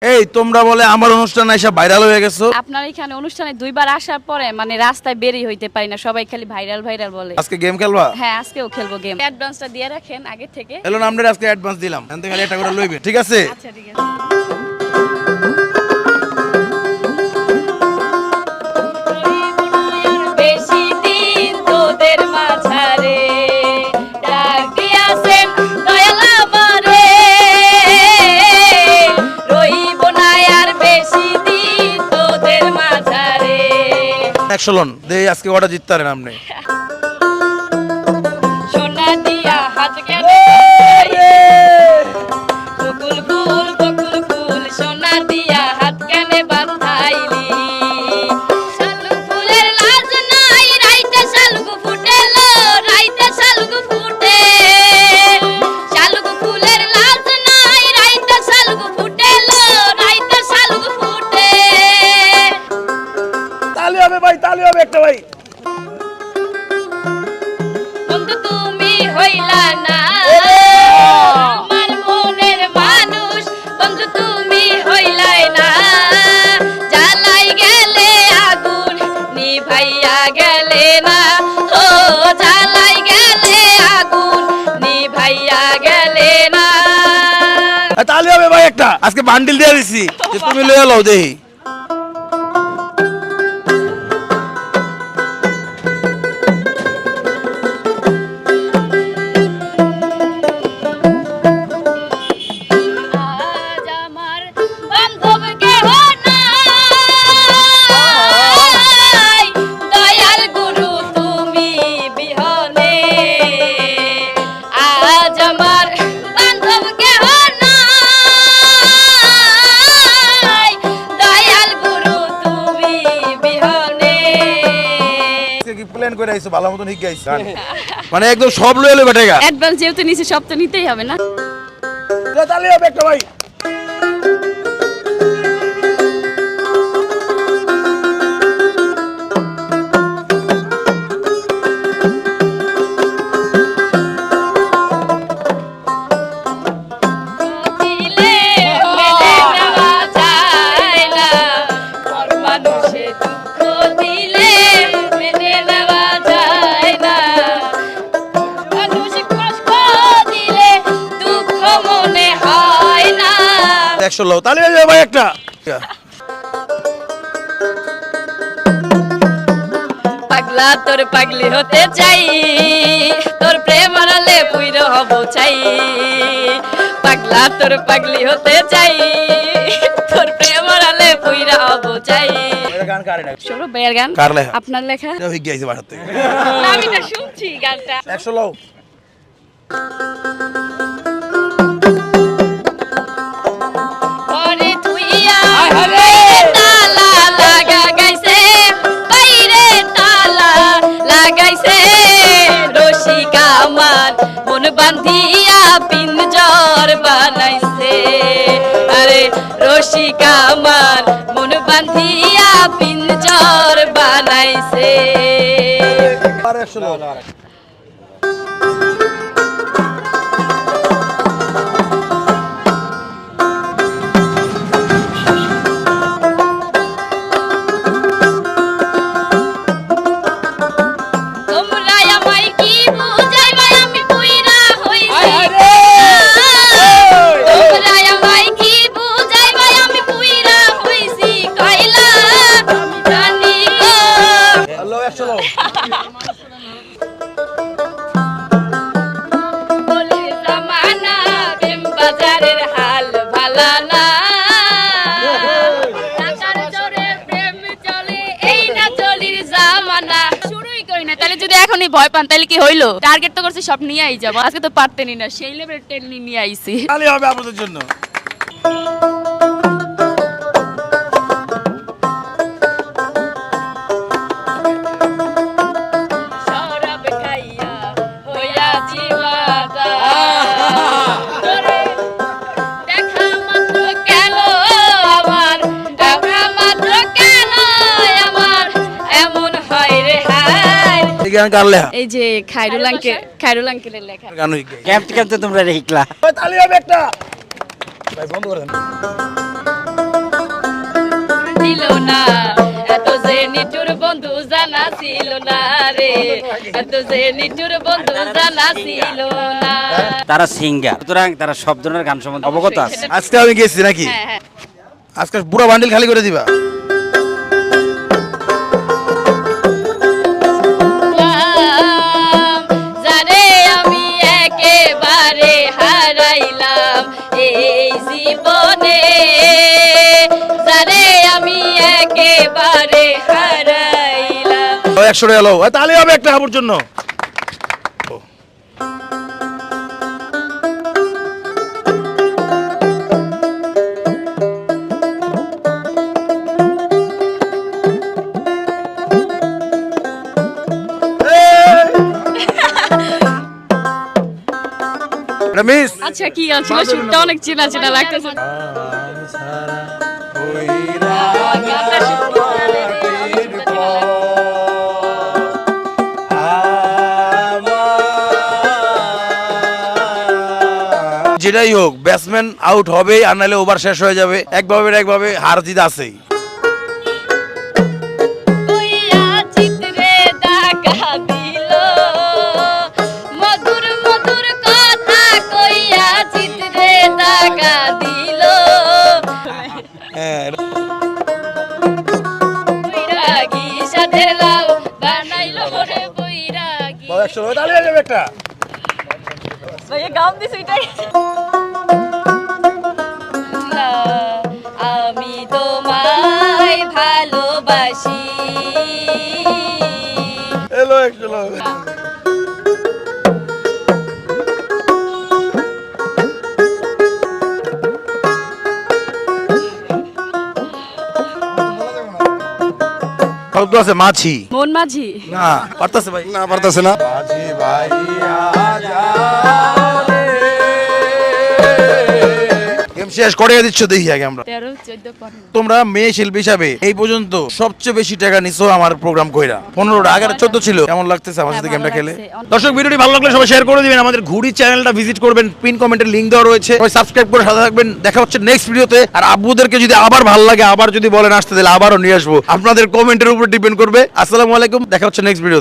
এই তোমরা বলে আমার অনুষ্ঠানে এসে ভাইরাল হয়ে গেছো। আপনার এখানে অনুষ্ঠানে দুইবার আসার পরে মানে রাস্তায় বেরই হইতে পারি না, সবাই খালি ভাইরাল ভাইরাল বলে। আজকে গেম খেলবা? হ্যাঁ আজকেও খেলবো গেম। অ্যাডভান্সটা দিয়ে রাখেন আগে থেকে। এলো না, আমরা আজকে অ্যাডভান্স দিলাম, এখান থেকে খালি একটা করে লইবে, ঠিক আছে? আচ্ছা ঠিক আছে। বেশি দিন তোদের মাঝারে ডাক দিয়াছেন দয়াল আমারে, রইব না আর বেশি দিন তোদের মাঝারে। 100 লন দে, আজকে ওটা জিততে পারেন আপনি। সোনা দিয়া হাত কেন বকুল ফুল সোনা দিয়া হাত কেনে বাঁধাইলি, শালুক ফুলের লাজ নাই রাইতে শালুক ফুটেলো, রাইতে শালুক ফুটে, শালুক ফুলের লাজ নাই রাইতে শালুক ফুটেলো, রাইতে শালুক ফুটে। তালি হবে ভাই, তালি হবে একটা ভাই। বন্ধু তুমি হইলা না আমার মনের মানুষ, বন্ধু তুমি হইলাই না, জ্বালাই গেলে আগুন নিভাইয়া গেলে না, ও জ্বালাই গেলে আগুন নিভাইয়া গেলে না। তালি হবে ভাই একটা। আজকে বান্ডিল দিয়ে দিছি যে তুমি লয়ে লও দেই। আজ আমার বান্ধব কেহ নাই, দয়াল গুরু তুমি বিহনে, আজ আমার বান্ধব কেহ নাই, দয়াল গুরু তুমি বিহনে। আজকে কি প্ল্যান করে আইছো? ভালো মতন হিক গাইছ মানে একদম সব লয়ে লইবে টাকা। অ্যাডভান্স যেহেতু নিছে সব তো নিতেই হবে না। তালি হবে একটা ভাই। দিলে মেনে নেওয়া যায় না, পর মানুষে দুঃখ দিলে মেনে নেওয়া যায় না, মানুষ কষ্ট দিলে দুঃখ মনে হয় না। 100 লও, তালি হবে ভাই একটা। পাগলা তোর পাগলি হতে চাই, তোর প্রেম হারালে পুইর হব চাই, পাগলা তোর পাগলি হতে চাই, তোর প্রেম হারালে পুইরা হব চাই। গান কারে না? সৌরভ ভাইয়ের গান। কার লেখা? আপনার লেখা। এটা হিক গাইছে বাসা থেকে। আমি তো শুনছি গানটা। 100 লও। ওরে তুইয়া তালা লাগা গাইছে, বাইরে তালা লাগাইছে, রসিকা আমার মন বান্ধিয়া পিঞ্জর বানাইছে, আরে রসিকা আমার মন বান্ধিয়া পিঞ্জর বানাইছে। আর 100 লও। তোমরা আমায় কি বুঝাইবা আমি পুইরা হইছি, তোমরা আমায় কি বুঝাইবা আমি পুইরা হইছি, কইলা জানি গো। হ্যালো 100 লও। বলি জামানা প্রেম বাজারের হাল ভালা না, টাকার জোরে প্রেম চলে এই না চলির জামানা। শুরুই করি না, তাহলে যদি এখনই ভয় পান তাহলে কি হইলো? টার্গেট তো করছি সব নিয়ে আই যাবো, আজকে তো পারতেনই না, সেই লেভেল টেন নিয়ে আইছি। তালি হবে আপনাদের জন্য। শরাব খাইয়া হইয়াছি মাতা, তোরে দেখা মাত্র কেন আমার, দেখা মাত্র কেন আমার এমন হয় রে হায়। এই গান কার লেখা? এই যে খায়রুল আঙ্কেলের লেখা। গান হিক গাইছে। ক্যাম্প তোমরা শিখলা। তালি হবে একটা ভাই, বন্ধ করে দেন। ছিল না রে, এত যে নিঠুর বন্ধু জানা ছিল না। তারা সিঙ্গার, সুতরাং তারা সব ধরনের গান সম্বন্ধে অবগত আছে। আজকে আমি গেছি নাকি? হ্যাঁ হ্যাঁ। আজকে পুরো বান্ডিল খালি করে দিবা? জানে আমি একেবারে হারাইলাম এই জীবনে, জানে আমি একেবারে হারাইলাম। 100 টাকা লো, তাহলে হবে একটা হাবুর জন্য। মিস আচ্ছা কি গান ছিল? সুরটা অনেক চেনা চেনা লাগতেছে। গানটা যেটাই হোক ব্যাটসম্যান আউট হবে, আর নাহলে ওভার শেষ হয়ে যাবে। একভাবে না একভাবে হার জিত আছেই। কইয়া চিত্রে দেখা দিল, মধুর মধুর কথা কইয়া চিত্রে দেখা দিল। হ্যাঁ, বৈরাগী সাথে লাউ বানাইলো রে বৈরাগী। 100 টাকা, তাহলে হয়ে যাবে একটা। ভাইয়া গাম দিছ এটাই। আমি তোমায় ভালোবাসি। এলো 100 টাকা। শব্দ আছে মাছি। মন মাঝি। না পারতাছে ভাই, না পারতেছে না। মাঝি ভাই গেম শেষ করে দিচ্ছ দেখি আগে আমরা। 13, 14, 15। তোমরা মেয়ে শিল্পী হিসাবে এই পর্যন্ত সবচেয়ে বেশি টাকা নিছো আমার প্রোগ্রাম কইরা। 15টা, আগে 14 ছিল। কেমন লাগতেছে আমার সাথে হ্যাঁ, গেমটা ভালো খেলে? লাগছে। দর্শক ভিডিওটি ভালো লাগলে সবাই শেয়ার করে দিবেন। আমাদের ঘুড়ি চ্যানেলটা ভিজিট করবেন, পিন কমেন্টের লিংক দেওয়া রয়েছে। সবাই সাবস্ক্রাইব করে সাথে থাকবেন। দেখা হচ্ছে নেক্সট ভিডিওতে। আর আব্বুদেরকে যদি আবার ভালো লাগে, আবার যদি বলেন আসতে, দিলে আবারও নিয়ে আসবো। আপনাদের কমেন্টের উপর ডিপেন্ড করবে। আসসালামু আলাইকুম, দেখা হচ্ছে নেক্সট ভিডিওতে।